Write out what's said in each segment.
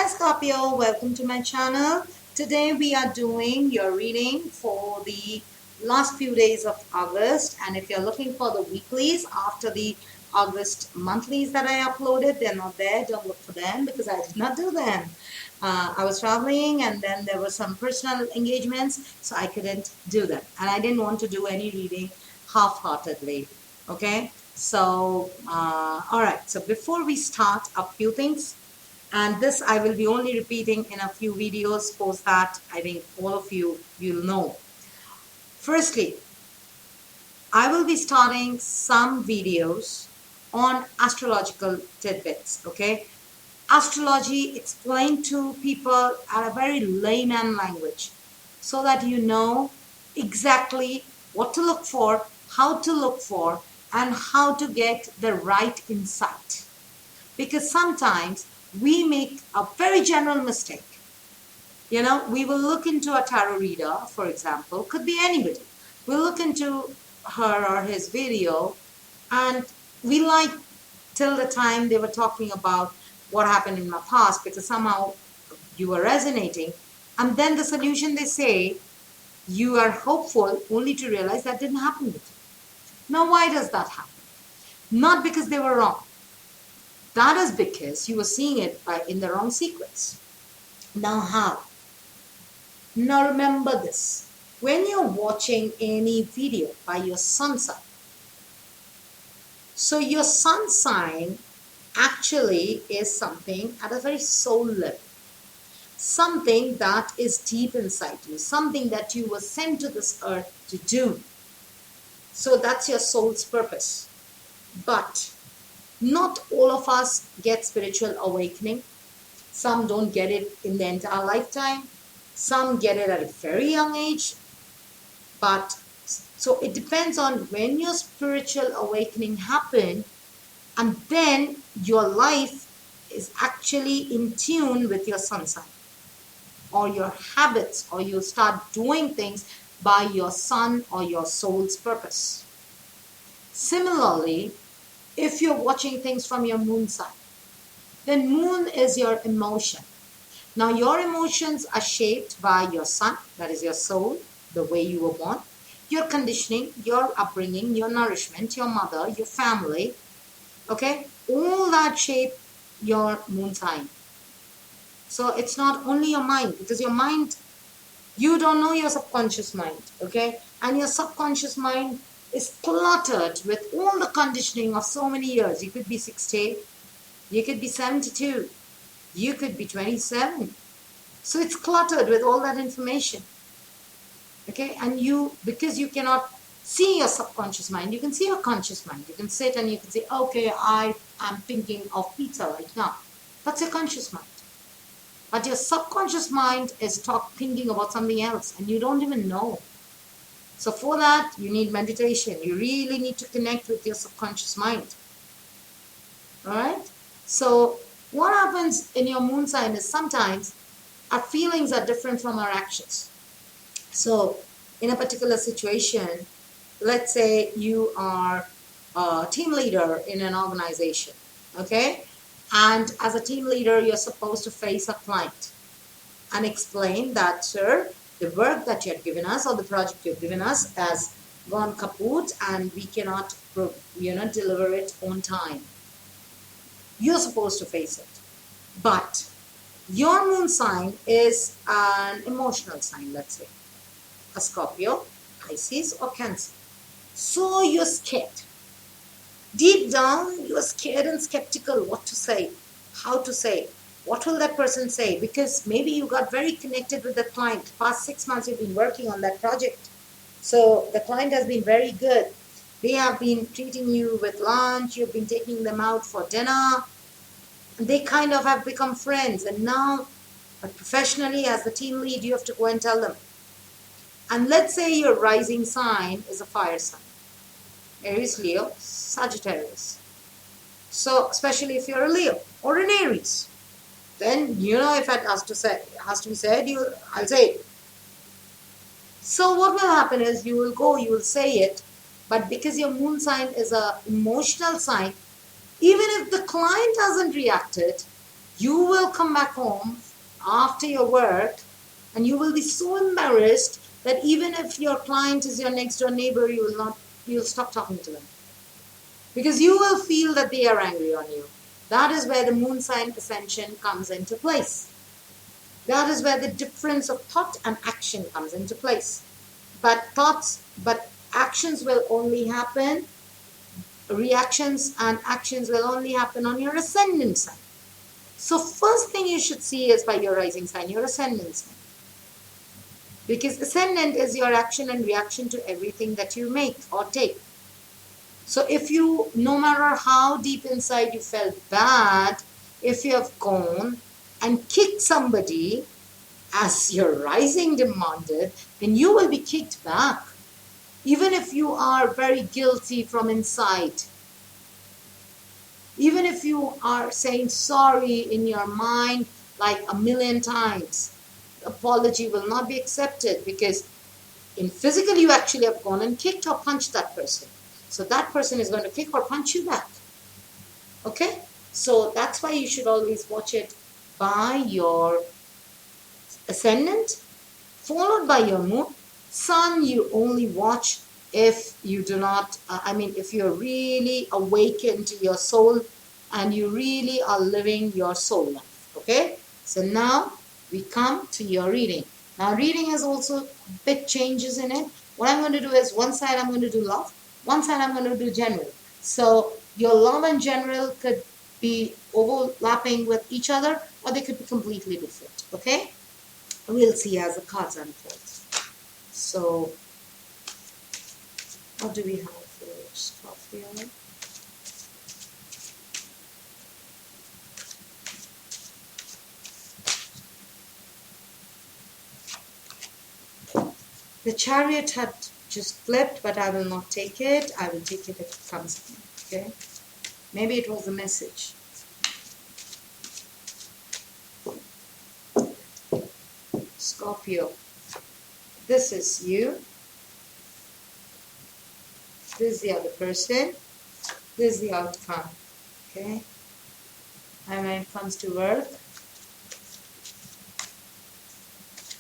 Hi Scorpio, welcome to my channel. Today we are doing your reading for the last few days of August, and if you're looking for the weeklies after the August monthlies that I uploaded, they're not there. Don't look for them because I did not do them. I was traveling and then there were some personal engagements, so I couldn't do them, and I didn't want to do any reading half-heartedly. Okay, so all right, so before we start, a few things, and this I will be only repeating in a few videos. Post that, I think all of you will know. Firstly, I will be starting some videos on astrological tidbits. Okay, astrology explained to people at a very layman language, so that you know exactly what to look for, how to look for, and how to get the right insight. Because sometimes we make a very general mistake. You know, we will look into a tarot reader, for example, could be anybody. We'll look into her or his video, and we like till the time they were talking about what happened in my past because somehow you were resonating. And then the solution they say, you are hopeful only to realize that didn't happen with you. Now, why does that happen? Not because they were wrong. That is because you were seeing it in the wrong sequence. Now how? Now remember this. When you're watching any video by your sun sign, so your sun sign actually is something at a very soul level. Something that is deep inside you. Something that you were sent to this earth to do. So that's your soul's purpose. But not all of us get spiritual awakening. Some don't get it in their entire lifetime. Some get it at a very young age. But so it depends on when your spiritual awakening happened, and then your life is actually in tune with your sun sign or your habits, or you start doing things by your sun or your soul's purpose. Similarly, if you're watching things from your moon sign, then moon is your emotion. Now your emotions are shaped by your sun, that is your soul, the way you were born, your conditioning, your upbringing, your nourishment, your mother, your family. Okay, all that shape your moon sign. So it's not only your mind, because your mind, you don't know your subconscious mind. Okay, and your subconscious mind is cluttered with all the conditioning of so many years. You could be 60, you could be 72, you could be 27. So it's cluttered with all that information. Okay, and because you cannot see your subconscious mind, you can see your conscious mind. You can sit and you can say, okay, I am thinking of pizza right now. That's your conscious mind. But your subconscious mind is thinking about something else, and you don't even know. So for that, you need meditation. You really need to connect with your subconscious mind. All right? So what happens in your moon sign is sometimes our feelings are different from our actions. So in a particular situation, let's say you are a team leader in an organization, okay? And as a team leader, you're supposed to face a client and explain that, sir, the work that you have given us or the project you've given us has gone kaput and we cannot, deliver it on time. You're supposed to face it. But your moon sign is an emotional sign, let's say. A Scorpio, Pisces, or Cancer. So you're scared. Deep down, you're scared and skeptical what to say, how to say, what will that person say? Because maybe you got very connected with the client. Past 6 months you've been working on that project. So the client has been very good. They have been treating you with lunch. You've been taking them out for dinner. They kind of have become friends. And now, professionally, as the team lead, you have to go and tell them. And let's say your rising sign is a fire sign. Aries, Leo, Sagittarius. So, especially if you're a Leo or an Aries, then, if it has to be said, I'll say it. So what will happen is you will say it, but because your moon sign is an emotional sign, even if the client hasn't reacted, You will come back home after your work and you will be so embarrassed that even if your client is your next door neighbor, you'll stop talking to them. Because you will feel that they are angry on you. That is where the moon sign ascension comes into place. That is where the difference of thought and action comes into place. But actions will only happen, reactions and actions will only happen on your ascendant sign. So first thing you should see is by your rising sign, your ascendant sign. Because ascendant is your action and reaction to everything that you make or take. So if you, no matter how deep inside you felt bad, if you have gone and kicked somebody as your rising demanded, then you will be kicked back. Even if you are very guilty from inside. Even if you are saying sorry in your mind like a million times, apology will not be accepted because in physical you actually have gone and kicked or punched that person. So that person is going to kick or punch you back. Okay? So that's why you should always watch it by your ascendant, followed by your moon. Sun, you only watch if you do not, if you're really awakened to your soul and you really are living your soul life. Okay? So now we come to your reading. Now reading has also a bit changes in it. What I'm going to do is one side I'm going to do love, one side I'm going to do general. So your love and general could be overlapping with each other or they could be completely different. Okay? We'll see as the cards unfold. So, what do we have for Scorpio? The Chariot had just flipped, but I will not take it. I will take it if it comes in. Okay? Maybe it was a message. Scorpio. This is you. This is the other person. This is the outcome. Okay? And when it comes to work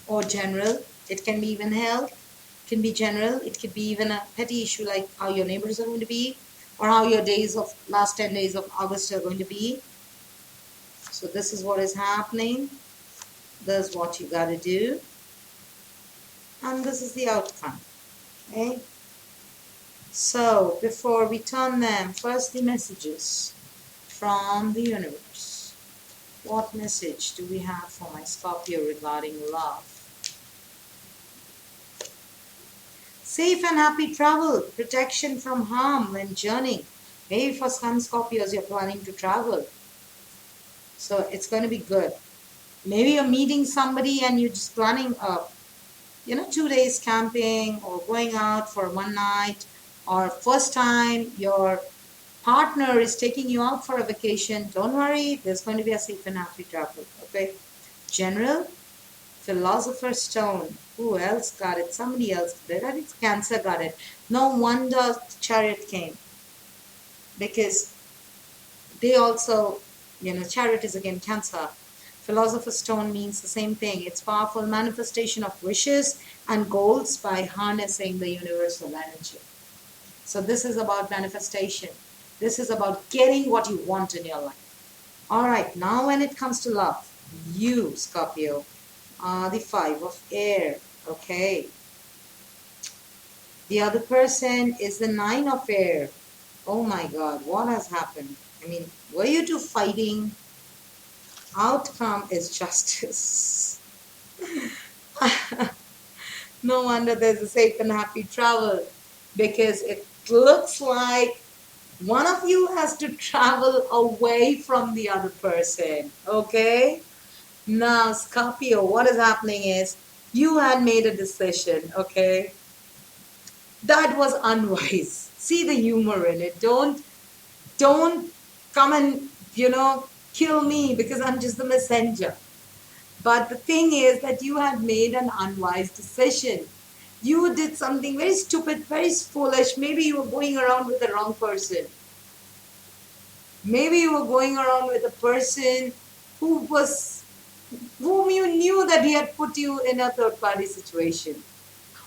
or general, it can be even health, it can be general, it could be even a petty issue like how your neighbors are going to be or how your last 10 days of August are going to be. So this is what is happening. This is what you got to do. And this is the outcome. Okay? So before we turn them, first the messages from the universe. What message do we have for my Scorpio regarding love? Safe and happy travel, protection from harm when journeying. Maybe for some Scorpios you're planning to travel. So it's going to be good. Maybe you're meeting somebody and you're just planning 2 days camping or going out for one night, or first time your partner is taking you out for a vacation. Don't worry, there's going to be a safe and happy travel. Okay? General, Philosopher's Stone. Who else got it? Somebody else did it. I think Cancer got it. No wonder the Chariot came. Because they also, Chariot is again Cancer. Philosopher's Stone means the same thing. It's powerful manifestation of wishes and goals by harnessing the universal energy. So this is about manifestation. This is about getting what you want in your life. Alright, now when it comes to love, you, Scorpio, are the 5 of air. Okay. The other person is the 9 of air. Oh my God, what has happened? Were you two fighting? Outcome is justice. No wonder there's a safe and happy travel, because it looks like one of you has to travel away from the other person. Okay? Now, Scorpio, what is happening is you had made a decision. Okay? That was unwise. See the humor in it. Don't come and, kill me because I'm just the messenger. But the thing is that you had made an unwise decision. You did something very stupid, very foolish. Maybe you were going around with the wrong person. Maybe you were going around with a person who was, whom you knew that he had put you in a third party situation.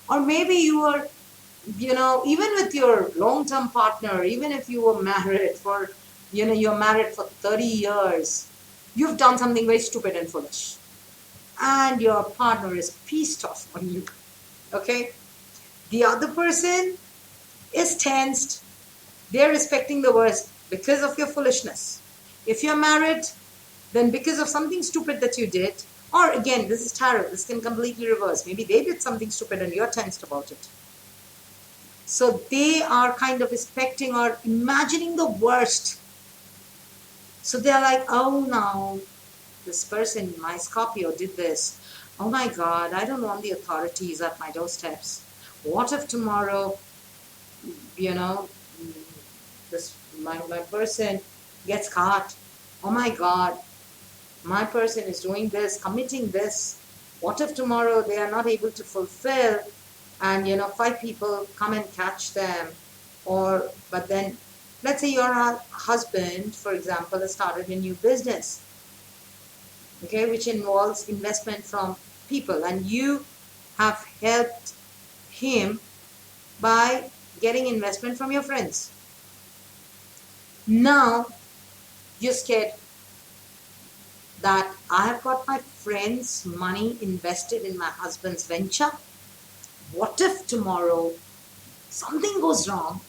Or maybe you were, even with your long-term partner, even if you were married for, you're married for 30 years, you've done something very stupid and foolish. And your partner is pissed off on you. Okay? The other person is tensed. They're expecting the worst because of your foolishness. If you're married, then because of something stupid that you did, or again, this is tarot, this can completely reverse. Maybe they did something stupid and you're tensed about it. So they are kind of expecting or imagining the worst. So they're like, oh no, this person, my Scorpio, did this. Oh my God, I don't want the authorities at my doorsteps. What if tomorrow, you know, this my person gets caught? Oh my God, my person is doing this, committing this. What if tomorrow they are not able to fulfill, and 5 people come and catch them? Or but then, let's say your husband, for example, has started a new business, okay, which involves investment from people, and you have helped him by getting investment from your friends. Now you're scared that I have got my friends' money invested in my husband's venture. What if tomorrow something goes wrong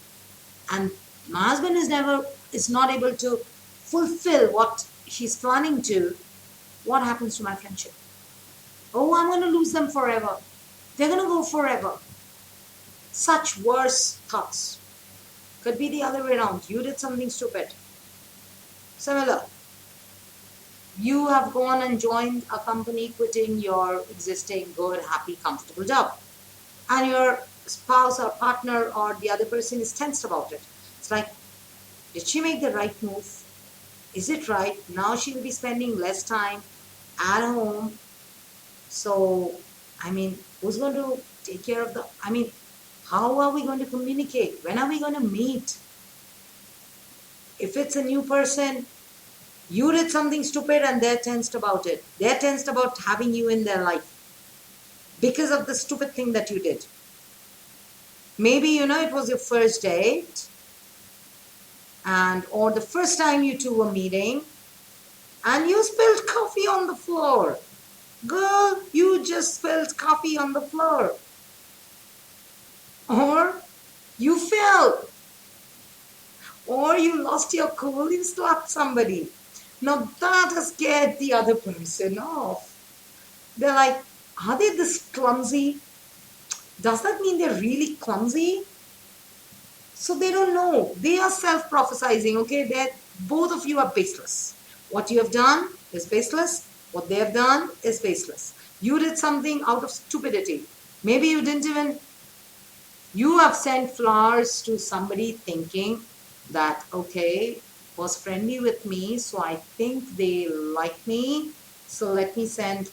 and my husband is not able to fulfill what he's planning to? What happens to my friendship? Oh, I'm going to lose them forever. They're going to go forever. Such worse thoughts. Could be the other way around. You did something stupid. Similar. You have gone and joined a company, quitting your existing good, happy, comfortable job. And your spouse or partner or the other person is tensed about it. It's like, did she make the right move? Is it right? Now she will be spending less time at home. So, who's going to take care of how are we going to communicate? When are we going to meet? If it's a new person, you did something stupid and they're tensed about it. They're tensed about having you in their life because of the stupid thing that you did. Maybe, it was your first date, or the first time you two were meeting, and you spilled coffee on the floor. Girl, you just spilled coffee on the floor. Or you fell. Or you lost your cool, you slapped somebody. Now that has scared the other person off. They're like, are they this clumsy? Does that mean they're really clumsy? So they don't know. They are self-prophesizing, okay? Both of you are baseless. What you have done is baseless. What they have done is baseless. You did something out of stupidity. Maybe you have sent flowers to somebody thinking that, okay, was friendly with me, so I think they like me. So let me send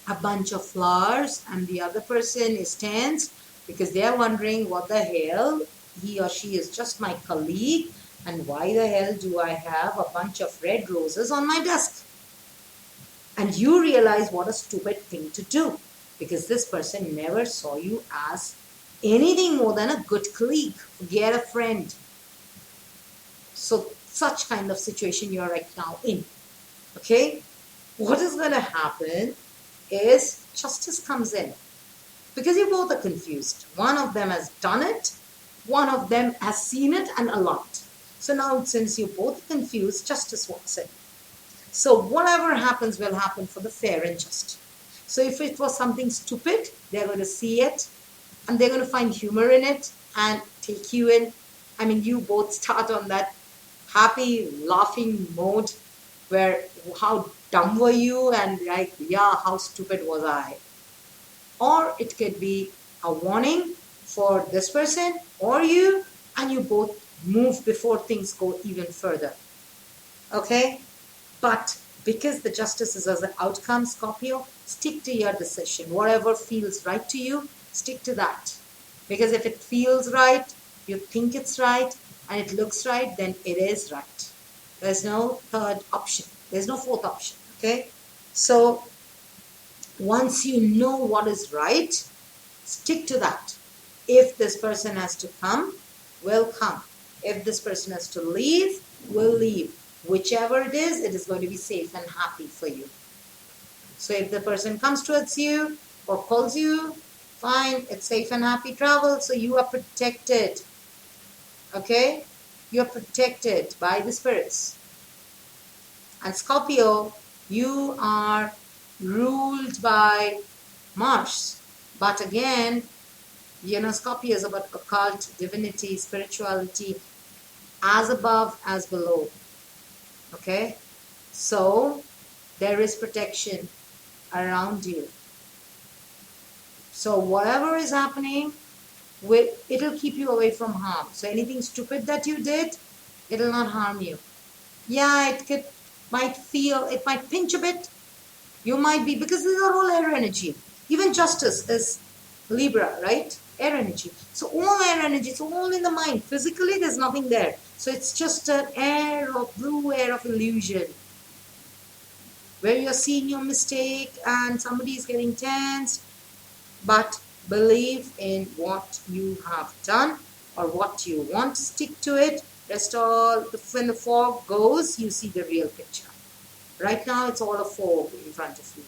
a bunch of flowers, and the other person is tense because they're wondering what the hell, he or she is just my colleague, and why the hell do I have a bunch of red roses on my desk? And you realize what a stupid thing to do, because this person never saw you as anything more than a good colleague. Forget a friend. So such kind of situation you're right now in. Okay? What is going to happen is justice comes in, because you both are confused. One of them has done it, one of them has seen it and alarmed. So now, since you're both confused, justice walks in. So whatever happens will happen for the fair and just. So if it was something stupid, they're going to see it and they're going to find humor in it and take you in. You both start on that happy laughing mode where, how dumb were you, and like, yeah, how stupid was I? Or it could be a warning for this person or you, and you both move before things go even further. Okay? But because the justice is as an outcome, Scorpio, stick to your decision. Whatever feels right to you, stick to that. Because if it feels right, you think it's right, and it looks right, then it is right. There's no third option. There's no fourth option. Okay? So once you know what is right, stick to that. If this person has to come, will come. If this person has to leave, will leave. Whichever it is going to be safe and happy for you. So if the person comes towards you or calls you, fine, it's safe and happy travel. So you are protected. Okay? You are protected by the spirits. And Scorpio, you are ruled by Mars. But again, Scorpio is about occult, divinity, spirituality, as above, as below. Okay? So, there is protection around you. So, whatever is happening, it'll keep you away from harm. So, anything stupid that you did, it'll not harm you. Yeah, it might pinch a bit. You might be, because these are all air energy. Even justice is Libra, right? Air energy. So all air energy, it's all in the mind. Physically, there's nothing there. So it's just an air of blue air of illusion, where you're seeing your mistake and somebody is getting tensed. But believe in what you have done or what you want. Stick to it. Rest all, when the fog goes, you see the real picture. Right now, it's all a fog in front of you.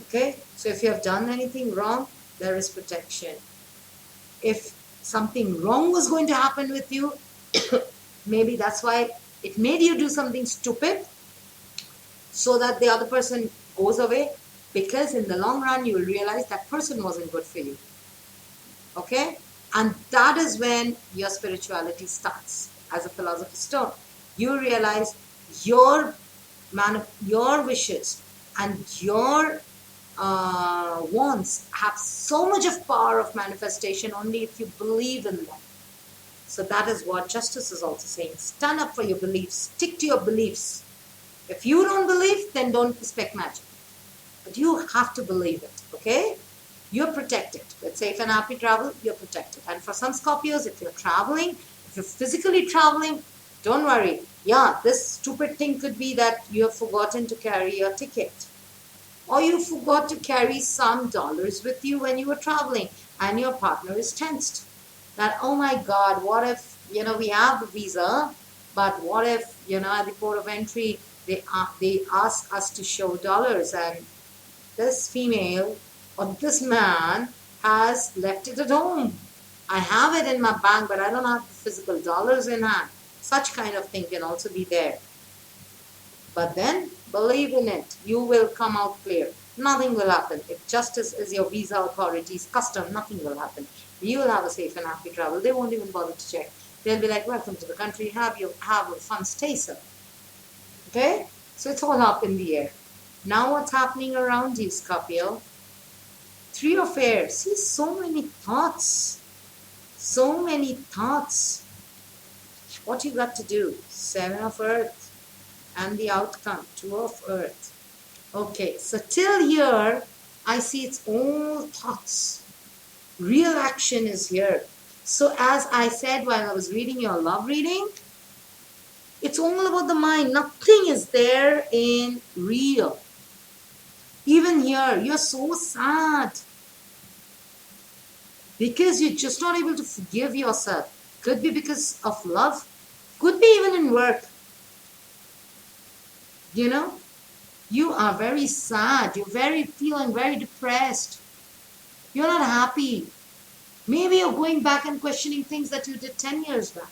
Okay? So if you have done anything wrong, there is protection. If something wrong was going to happen with you, maybe that's why it made you do something stupid, so that the other person goes away, because in the long run, you will realize that person wasn't good for you. Okay? And that is when your spirituality starts as a philosopher's stone. You realize your wishes and your wants have so much of power of manifestation only if you believe in them. So that is what justice is also saying. Stand up for your beliefs. Stick to your beliefs. If you don't believe, then don't expect magic. But you have to believe it. Okay? You're protected. With safe and happy travel, you're protected. And for some Scorpios, if you're traveling, if you're physically traveling, don't worry. Yeah, this stupid thing could be that you have forgotten to carry your ticket. Or you forgot to carry some dollars with you when you were traveling and your partner is tensed. That, oh my God, what if, we have a visa, but what if, at the port of entry, they ask us to show dollars, and this female or this man has left it at home. I have it in my bank, but I don't have the physical dollars in hand. Such kind of thing can also be there. But then, believe in it. You will come out clear. Nothing will happen. If justice is your visa authorities, custom, nothing will happen. You will have a safe and happy travel. They won't even bother to check. They'll be like, welcome to the country. Have a fun stay, sir. Okay? So it's all up in the air. Now what's happening around you, Scorpio? Three of Air. See, so many thoughts. So many thoughts. What you got to do? Seven of Earth. And the outcome, Two of Earth. Okay, so till here, I see it's all thoughts. Real action is here. So as I said while I was reading your love reading, it's all about the mind. Nothing is there in real. Even here, you're so sad. Because you're just not able to forgive yourself. Could be because of love. Could be even in work. You are very sad. You're feeling very depressed. You're not happy. Maybe you're going back and questioning things that you did 10 years back.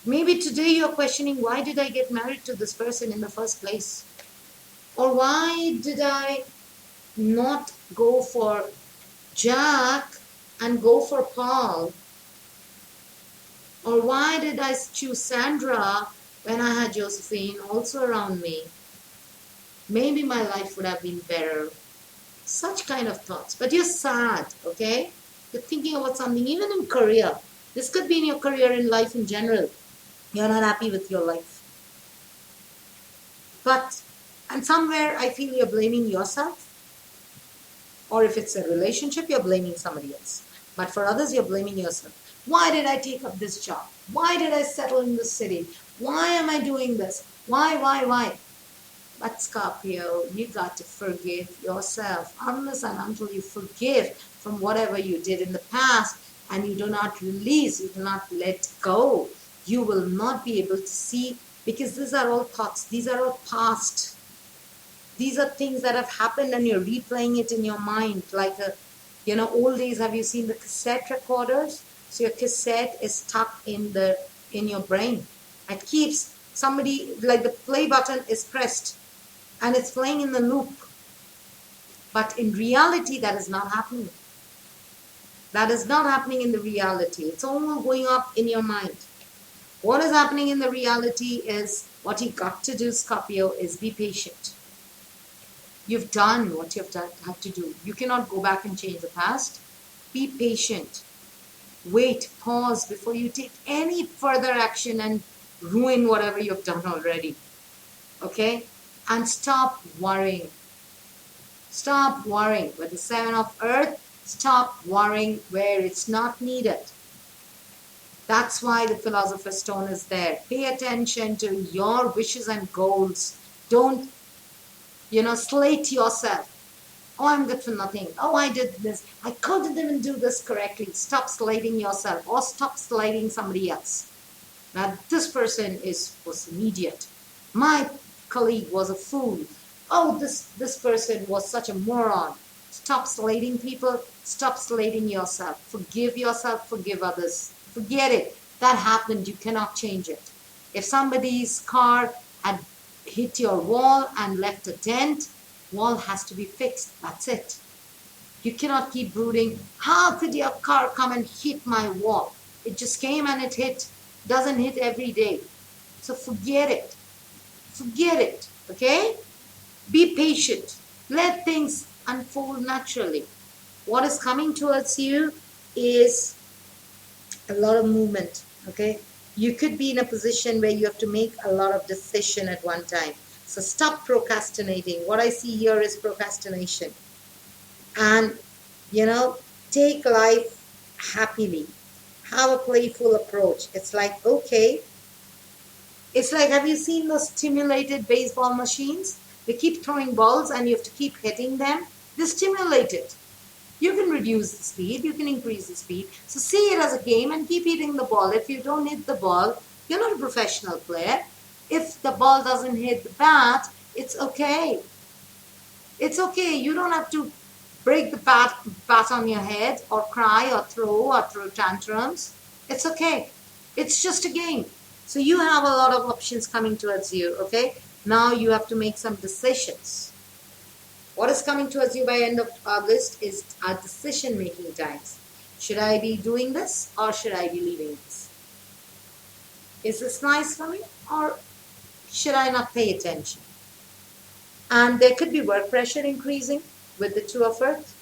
Maybe today you're questioning, why did I get married to this person in the first place? Or why did I not go for Jack and go for Paul? Or why did I choose Sandra when I had Josephine also around me? Maybe my life would have been better. Such kind of thoughts. But you're sad, okay? You're thinking about something, even in career. This could be in your career, in life in general. You're not happy with your life. And somewhere I feel you're blaming yourself. Or if it's a relationship, you're blaming somebody else. But for others, you're blaming yourself. Why did I take up this job? Why did I settle in this city? Why am I doing this? Why? But Scorpio, you got to forgive yourself. Unless and until you forgive from whatever you did in the past and you do not release, you do not let go, you will not be able to see, because these are all thoughts, these are all past. These are things that have happened and you're replaying it in your mind. Like, old days, have you seen the cassette recorders? So your cassette is stuck in your brain. It keeps somebody, like the play button is pressed and it's playing in the loop. But in reality, that is not happening. That is not happening in the reality. It's all going up in your mind. What is happening in the reality is, what you got to do, Scorpio, is be patient. You've done what you've had to do. You cannot go back and change the past. Be patient. Wait, pause before you take any further action and ruin whatever you've done already. Okay? And stop worrying. Stop worrying. With the 7 of Earth, stop worrying where it's not needed. That's why the Philosopher's Stone is there. Pay attention to your wishes and goals. Don't, slate yourself. Oh, I'm good for nothing. Oh, I did this. I couldn't even do this correctly. Stop slating yourself or stop slating somebody else. Now, this person was an idiot. My colleague was a fool. Oh, this person was such a moron. Stop slating people. Stop slating yourself. Forgive yourself. Forgive others. Forget it. That happened. You cannot change it. If somebody's car had hit your wall and left a dent, wall has to be fixed. That's it. You cannot keep brooding, how could your car come and hit my wall? It just came and it hit. Doesn't hit every day. So forget it. Forget it. Okay? Be patient. Let things unfold naturally. What is coming towards you is a lot of movement. Okay? You could be in a position where you have to make a lot of decision at one time. So stop procrastinating. What I see here is procrastination. And, take life happily. Have a playful approach. It's like, okay. It's like, have you seen those stimulated baseball machines? They keep throwing balls and you have to keep hitting them. They're stimulated. You can reduce the speed. You can increase the speed. So see it as a game and keep hitting the ball. If you don't hit the ball, you're not a professional player. If the ball doesn't hit the bat, it's okay. It's okay. You don't have to break the bat on your head or cry or throw tantrums. It's okay. It's just a game. So you have a lot of options coming towards you, okay? Now you have to make some decisions. What is coming towards you by end of August is our decision-making times. Should I be doing this or should I be leaving this? Is this nice for me or should I not pay attention? And there could be work pressure increasing with the 2 of Earth.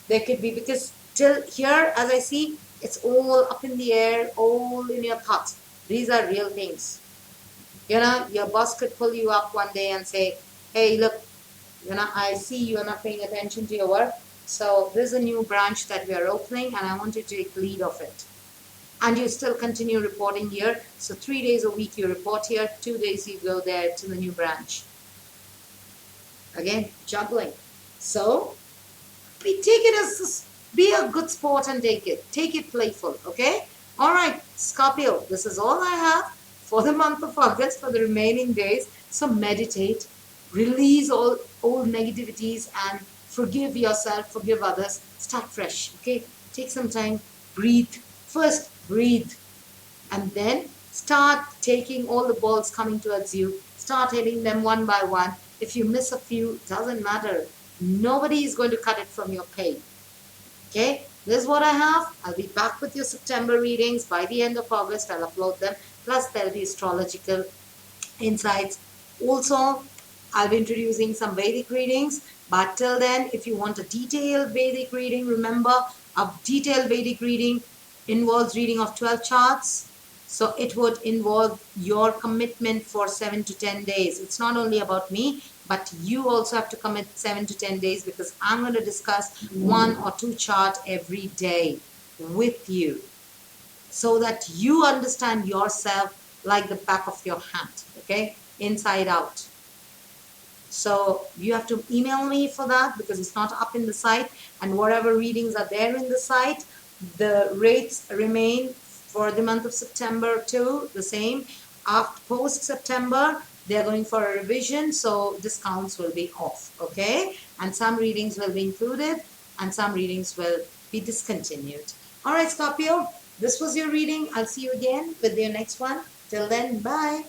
There could be, because till here, as I see, it's all up in the air, all in your thoughts. These are real things. Your boss could pull you up one day and say, hey, look, I see you are not paying attention to your work. So there's a new branch that we are opening and I want you to take lead of it. And you still continue reporting here. So 3 days a week you report here, 2 days you go there to the new branch. Again, juggling. So take it as, be a good sport and take it playful, okay? All right, Scorpio, this is all I have for the month of August, for the remaining days. So meditate, release all old negativities and forgive yourself, forgive others, start fresh, okay? Take some time, breathe. First, breathe. And then start taking all the balls coming towards you. Start hitting them one by one. If you miss a few, it doesn't matter. Nobody is going to cut it from your pay. Okay, this is what I have. I'll be back with your September readings. By the end of August, I'll upload them. Plus, there'll be astrological insights. Also, I'll be introducing some Vedic readings. But till then, if you want a detailed Vedic reading, remember, a detailed Vedic reading involves reading of 12 charts. So it would involve your commitment for 7 to 10 days. It's not only about me, but you also have to commit 7 to 10 days because I'm going to discuss 1 or 2 charts every day with you so that you understand yourself like the back of your hand, okay? Inside out. So you have to email me for that because it's not up in the site, and whatever readings are there in the site, the rates remain for the month of September too, the same. After post September, they're going for a revision, so discounts will be off, okay? And some readings will be included and some readings will be discontinued. All right, Scorpio, this was your reading. I'll see you again with your next one. Till then, bye.